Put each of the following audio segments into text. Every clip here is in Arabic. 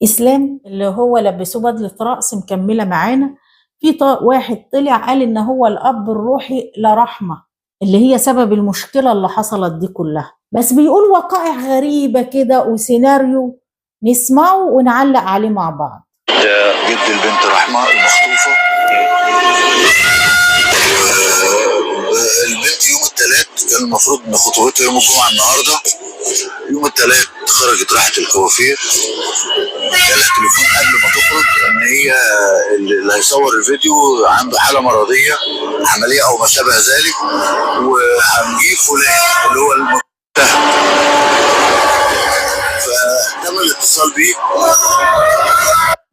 اسلام اللي هو لبسوه بدله رقص مكمله معانا. في واحد طلع قال ان هو الاب الروحي لرحمه اللي هي سبب المشكله اللي حصلت دي كلها، بس بيقول وقائع غريبه كده وسيناريو نسمعه ونعلق عليه مع بعض. ده جد البنت رحمه المخطوفه. البنت يوم الثلاث كان المفروض ان خطوبتها يوم الجمعه النهارده. يوم الثلاث خرجت راحت الكوافير، جالها تليفون قبل ما تخرج ان هي اللي هيصور الفيديو عنده حاله مرضيه عمليه او ما شابه ذلك، وهنجيب فلان اللي هو المتهم. فتم الاتصال بيه.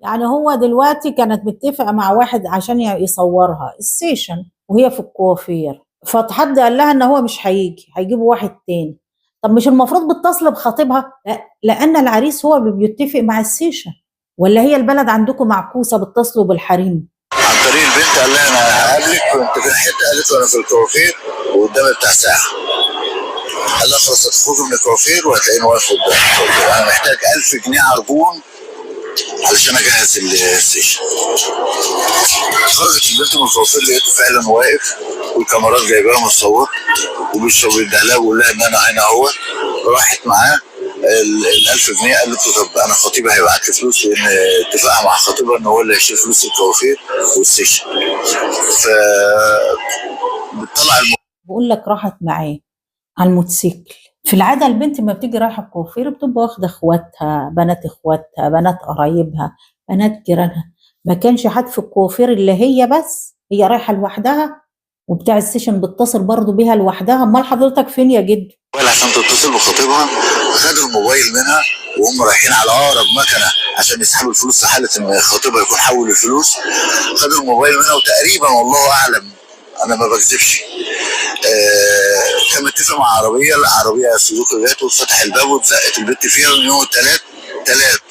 يعني هو دلوقتي كانت متفقه مع واحد عشان يصورها السيشن وهي في الكوافير، فحد قال لها ان هو مش هيجيبوا واحد تاني. طب مش المفروض بتتصل بخطيبها؟ لا، لان العريس هو اللي بيتفق مع السيشن، ولا هي البلد عندكم معكوسه بتتصلوا بالحريم؟ عن طريق البنت قال لها انا هقابلك وانت في حته، قالت له انا في الكوافير وقدامي بتاع ساعه. قال لها خلاص هتخرجوا من الكوافير وهتلاقيني واقف قدام الكوافير، انا محتاج 1000 جنيه عربون علشان اجهز السيشن. خرجت البنت من الكوافير لقيته فعلا واقف والكاميرات جايباها متصور وبيديها لها ويقول لها ان انا هنا اهو. راحت معاه ال 1000 جنيه، قالت له طب انا خطيبها هيبعت لي فلوس لان اتفقها مع خطيبها ان هو اللي هيشيل فلوس الكوافير والسيشن. ف بتطلع بقول لك راحت معاه على الموتوسيكل. في العاده البنت ما بتيجي رايحه الكوافير بتبقى واخده اخواتها، بنات اخواتها، بنات قرايبها، بنات جيرانها. ما كانش حد في الكوافير اللي هي بس هي رايحه لوحدها، وبتاع السيشن بيتصل برضه بيها لوحدها. امال حضرتك فين يا جد؟ عشان تتصل بخطيبها خدوا الموبايل منها وهم رايحين على اقرب مكنه عشان يسحبوا الفلوس في حاله ان خطيبها يكون حول الفلوس. خدوا الموبايل منها وتقريبا والله اعلم انا ما بكذبش كان متفق مع العربيه سوزوكي جات وفتح الباب واتزقت البت فيها من يوم الثلاث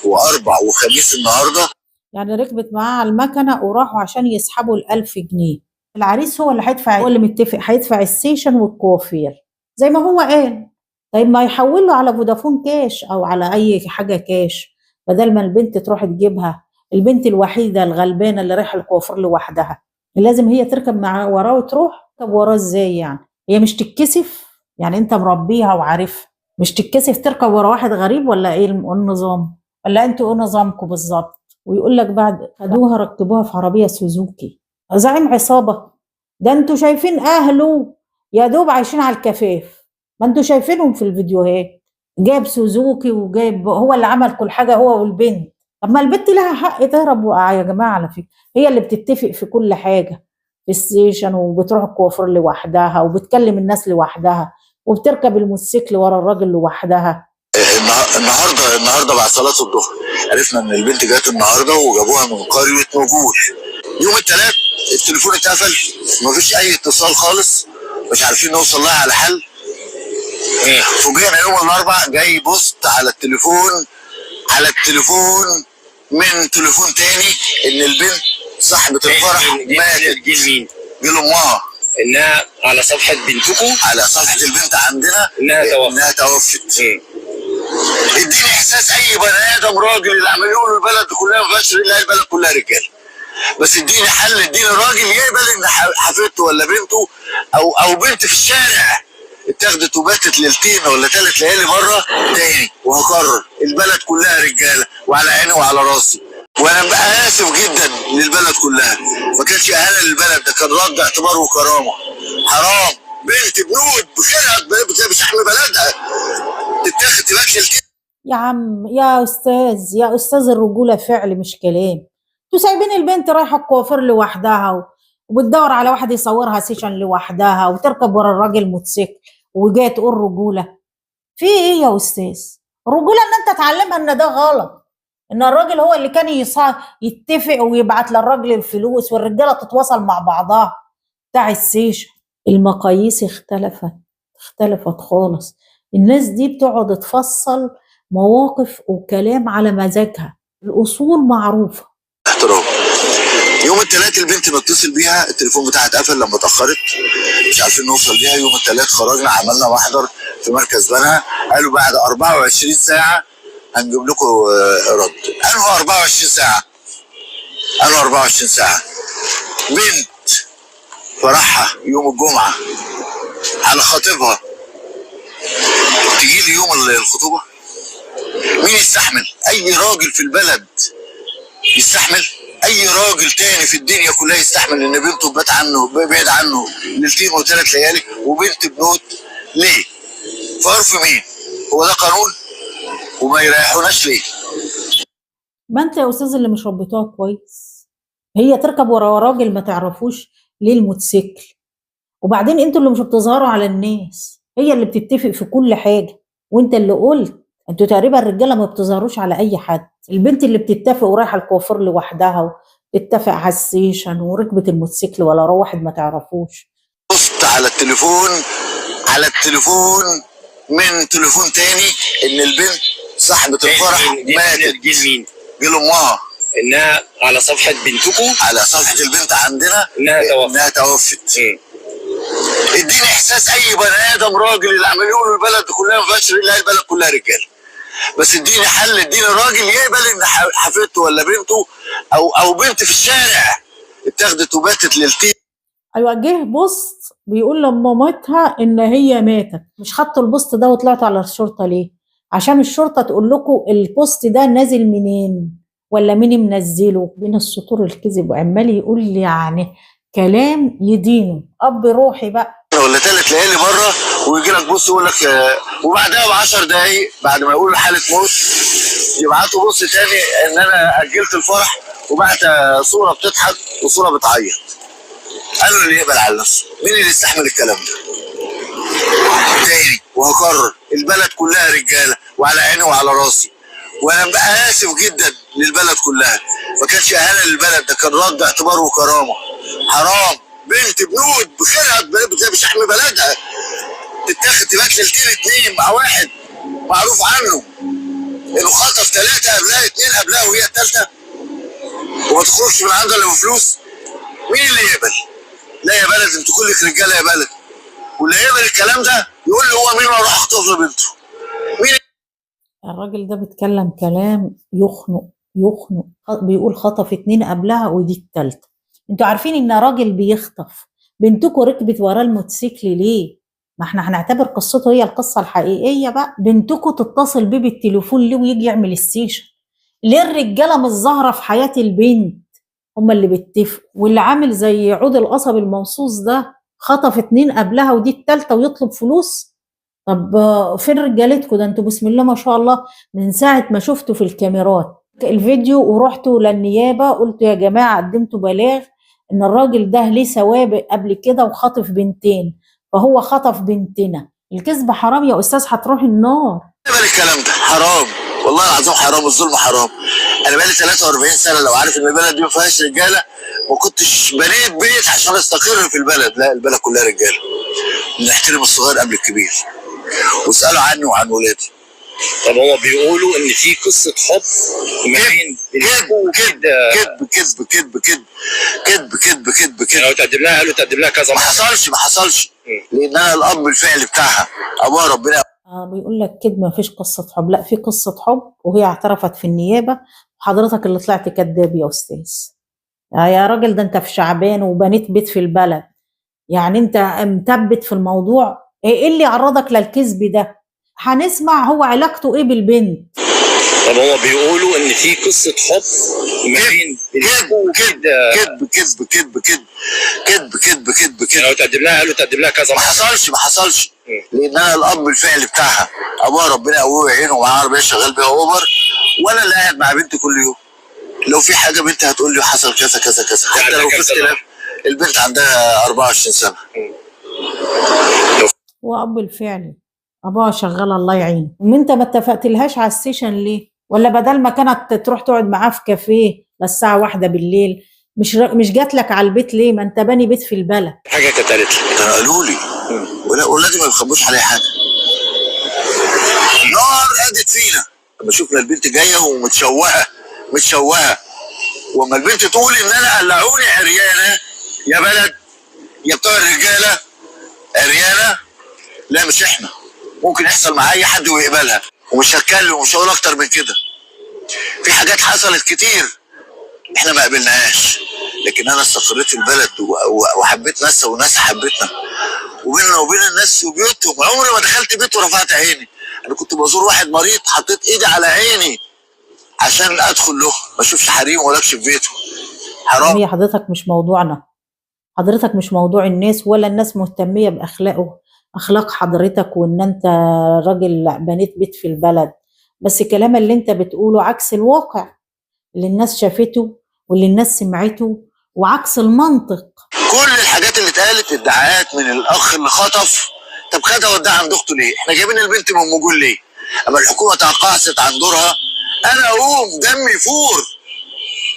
واربع وخميس النهارده. يعني ركبت معاه على المكنه وراحوا عشان يسحبوا ال1000 جنيه. العريس هو اللي هيدفع، هو اللي متفق هيدفع السيشن والكوافير زي ما هو قال. طيب ما يحول له على فودافون كاش او على اي حاجه كاش بدل ما البنت تروح تجيبها. البنت الوحيده الغلبانه اللي رايحه الكوافير لوحدها لازم هي تركب مع وراه وتروح. طب وراه ازاي يعني؟ هي مش تتكسف؟ يعني انت مربيها وعارفها، مش تتكسف تركب ورا واحد غريب ولا ايه النظام؟ ولا انتوا ايه نظامكم بالظبط؟ ويقول لك بعد خدوها ركبوها في عربيه سوزوكي زعيم عصابه. ده انتوا شايفين اهله يا دوب عايشين على الكفاف، ما انتوا شايفينهم في الفيديوهات. جايب سوزوكي وجايب هو اللي عمل كل حاجه هو والبنت. طب ما البنت لها حق تهرب يا جماعه. على فكره هي اللي بتتفق في كل حاجه في السيشن، وبتروح الكوافير لوحدها وبتكلم الناس لوحدها وبتركب الموتوسيكل ورا الراجل لوحدها. النهارده بعد صلاه الظهر عرفنا ان البنت جات النهارده وجابوها من قريه نجول. يوم الثلاث التليفون اتقفل، مفيش اي اتصال خالص، مش عارفين نوصل لها على حل. فوجئنا يوم الاربعاء جاي بوست على التليفون من تليفون تاني ان البنت صاحبه الفرح ماتت. دي مين؟ امها. انها على صفحه بنتكم، على صفحه البنت عندنا انها توفت. اديني احساس اي بني ادم راجل اللي عملوه له البلد كلها ما فيهاش الا البلد كلها رجاله، بس اديني حل، اديني راجل يقبل ان حفيدته ولا بنته او بنت في الشارع اتاخدت وباتت ليلتين ولا 3 ليالي بره تاني. وهكرر البلد كلها رجاله وعلى عيني وعلى راسي، وانا بقى اسف جدا للبلد كلها. ما كانش اهانه للبلد، ده كان رد اعتبار وكرامه. حرام بنت بنود بخيرها بشحم بلدها تتاخد تبات ليلتين. يا عم يا استاذ الرجوله فعل مش كلام. انتوا سايبين البنت رايحه الكوافير لوحدها وبتدور على واحد يصورها سيشن لوحدها وتركب ورا الراجل موتوسيكل وجايه تقول رجوله. في ايه يا استاذ؟ الرجوله ان انت تعلمها ان ده غلط، ان الراجل هو اللي كان يتفق ويبعت للراجل الفلوس والرجاله تتواصل مع بعضها بتاع السيشن. المقاييس اختلفت خالص. الناس دي بتقعد تفصل مواقف وكلام على مزاجها، الاصول معروفه. احترام. يوم الثلاث البنت بتصل بيها التليفون بتاعها اتقفل لما اتاخرت، مش عارفين نوصل ليها. يوم الثلاث خرجنا عملنا محضر في مركز بنها، قالوا بعد 24 ساعه هنجيب لكم رد. انه 24 ساعه. انا 24 ساعه. بنت فرحها يوم الجمعه على خطيبها تجي لي يوم الخطوبه؟ مين يستحمل؟ اي راجل في البلد يستحمل؟ اي راجل تاني في الدنيا كلها يستحمل ان بنته تبات عنه بعيد عنه ليلتين وثلاث ليالي وبنت بنوت؟ ليه؟ في عرف مين؟ هو ده قانون؟ وما يريحوناش ليه؟ ما انت يا استاذ اللي مش ربيتوها كويس. هي تركب ورا راجل ما تعرفوش ليه الموتوسيكل، وبعدين انتوا اللي مش بتظهروا على الناس، هي اللي بتتفق في كل حاجه. وانت اللي قلت انتوا تقريبا الرجاله ما بتظهروش على اي حد. البنت اللي بتتفق ورايحه الكوافير لوحدها وتتفق على السيشن وركبت الموتوسيكل ولا واحد ما تعرفوش. بصت على التليفون من تليفون تاني ان البنت صاحبة الفرح ماتت. مين؟ جه لامها انها على صفحه بنتكم، على صفحة البنت عندنا انها توفت. اديني احساس اي بني ادم راجل اللي عمال يقولوا البلد كلها ما فيهاش الا البلد كلها رجاله. بس اديني حل، اديني راجل يقبل ان حفيدته ولا بنته او بنت في الشارع اتاخدت وباتت ليلتين. ايوه، جه بوست بيقول لمامتها ان هي ماتت. مش خدتوا البوست ده وطلعتوا على الشرطه ليه؟ عشان الشرطه تقول لكم البوست ده نازل منين ولا مين منزله. بين السطور الكذب وعمال يقول لي يعني كلام يدينه. اب روحي بقى ولا 3 ليالي بره ويجي لك بص يقول لك وبعدها ب10 دقايق بعد ما يقول حاله موت يبعتوا بص تاني ان انا اجلت الفرح وبعت صوره بتضحك وصوره بتعيط. قالوا اللي يقبل على نفسه. مين اللي يستحمل الكلام ده؟ تاني وهكرر، البلد كلها رجاله وعلى عيني وعلى راسي، وانا بقى اسف جدا للبلد كلها. ما كانش اهانه للبلد، ده كان رد اعتبار وكرامه. حرام بنت بنود بخيرها بشحم بلدها تتاخد تبات ليلتين 2 مع واحد معروف عنه انه خطف 3 قبلها 2 قبلها وهي الثالثه وما تخرجش من عنده الا بفلوس. مين اللي يقبل؟ لا يا بلد انتوا كلك رجاله يا بلد. واللي يقبل الكلام ده يقول لي هو مين واروح اخطف له بنته. مين الراجل ده بيتكلم كلام يخنق. بيقول خطف 2 قبلها ودي التالتة. انتوا عارفين ان راجل بيخطف بنتكم ركبت وراه الموتوسيكل ليه؟ ما احنا هنعتبر قصته هي القصة الحقيقية بقى. بنتكم تتصل بيه بالتليفون ليه ويجي يعمل السيشن؟ ليه الرجالة مش ظاهرة في حياة البنت؟ هما اللي بيتفقوا. واللي عامل زي عود القصب الموصوص ده خطف 2 قبلها ودي التالتة ويطلب فلوس؟ طب فين رجالتكم ده؟ انتوا بسم الله ما شاء الله من ساعة ما شفتوا في الكاميرات الفيديو ورحتوا للنيابة قلتوا يا جماعة قدمتوا بلاغ ان الراجل ده ليه سوابق قبل كده وخطف 2 فهو خطف بنتنا. الكذب حرام يا استاذ، هتروحي النار. يقبل الكلام ده؟ حرام والله العظيم، حرام. الظلم حرام. انا بقالي 43 سنه لو عارف ان البلد دي ما فيهاش رجاله ما كنتش بنيت بيت عشان استقر في البلد. لا، البلد كلها رجاله. نحترم الصغير قبل الكبير واسالوا عني وعن ولادي. طب هو بيقولوا ان في قصه حب ما بين كذب. يعني لو تقدم لها قالوا تقدم لها كذا ما حصلش لان انا الاب الفعلي بتاعها ابوها ربنا. بيقول لك كده ما فيش قصة حب. لا، في قصة حب وهي اعترفت في النيابة وحضرتك اللي طلعت كذاب يا استاذ. يا راجل ده انت في شعبان وبنيت بيت في البلد، يعني انت مثبت في الموضوع. ايه اللي عرضك للكذب ده؟ هنسمع هو علاقته ايه بالبنت. طب هو بيقولوا ان في قصه حب ما بين كذب. يعني لو تقدم لها قالوا تقدم لها كذا. ما حصلش لان انا الاب الفعلي بتاعها ابوها ربنا يقويه ويعينه ومعاه عربيه شغال بيها اوبر وانا اللي قاعد مع بنتي كل يوم. لو في حاجه بنتي هتقول لي حصل كذا كذا كذا حتى لو في اختلاف. البنت عندها 24 سنه. هو اب الفعلي ابوها شغال الله يعينه. وانت ما اتفقتلهاش على السيشن ليه؟ ولا بدل ما كانت تروح تقعد معاه في كافيه للساعه 1 بالليل مش جات لك على البيت ليه؟ ما انت باني بيت في البلد. حاجه كانت قالت لي كانوا قالوا لي ولادي ما بيخبوش عليا حاجه. نار قادت فينا لما شفنا البنت جايه ومتشوهه واما البنت تقول ان انا قلعوني عريانه يا بلد يا بتوع الرجاله عريانه. لا مش احنا، ممكن يحصل مع اي حد ويقبلها ومش هتكلم ومش هقول اكتر من كده. في حاجات حصلت كتير احنا ما قبلناهاش، لكن انا استقريت في البلد وحبيت ناسها وناس حبتنا، وبيننا وبين الناس وبيوتهم. عمري ما دخلت بيت ورفعت عيني. انا كنت بزور واحد مريض حطيت ايدي على عيني عشان ادخل له، ما اشوفش حريم ولا اكشف بيته. حرام. هي حضرتك مش موضوعنا، حضرتك مش موضوع الناس، ولا الناس مهتمية بأخلاقه، أخلاق حضرتك، وإن أنت راجل بنيت بيت في البلد. بس الكلام اللي أنت بتقوله عكس الواقع اللي الناس شافته واللي الناس سمعته، وعكس المنطق. كل الحاجات اللي اتقالت ادعاءات من الاخ اللي خطف. طب خدها وداها عند اخته ليه؟ احنا جايبين البنت من مجول ليه؟ اما الحكومه تقاعست عن دورها، انا اقوم دمي يفور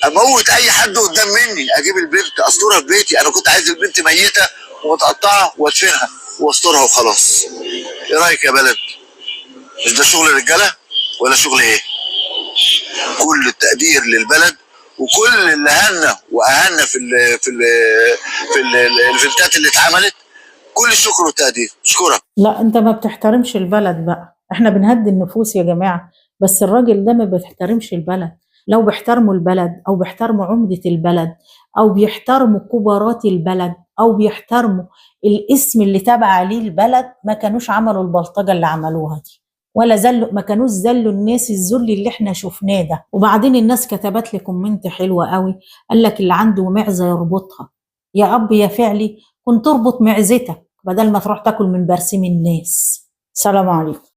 اموت اي حد قدام مني، اجيب البنت استرها في بيتي. انا كنت عايز البنت ميته ومتقطعه وادفنها واسترها وخلاص. ايه رايك يا بلد؟ مش ده شغل رجاله ولا شغل ايه؟ كل التقدير للبلد، وكل اللي هنا واهنا في الايفنتات اللي اتعملت، كل الشكر والتقدير. اشكرك. لا أنت ما بتحترمش البلد بقى، إحنا بنهدي النفوس يا جماعة، بس الراجل ده ما بيحترمش البلد. لو بيحترموا البلد، أو بيحترموا عمدة البلد، أو بيحترموا كبارات البلد، أو بيحترموا الاسم اللي تابع عليه البلد، ما كانوش عملوا البلطجة اللي عملوها دي، ولا زلوا، ما كانوش زلوا الناس الذل اللي احنا شفناه ده. وبعدين الناس كتبت لي كومنت حلوة قوي، قال لك اللي عنده معزة يربطها. يا أب يا فعلي، كنت تربط معزتك بدل ما تروح تاكل من برسيم الناس. سلام عليكم.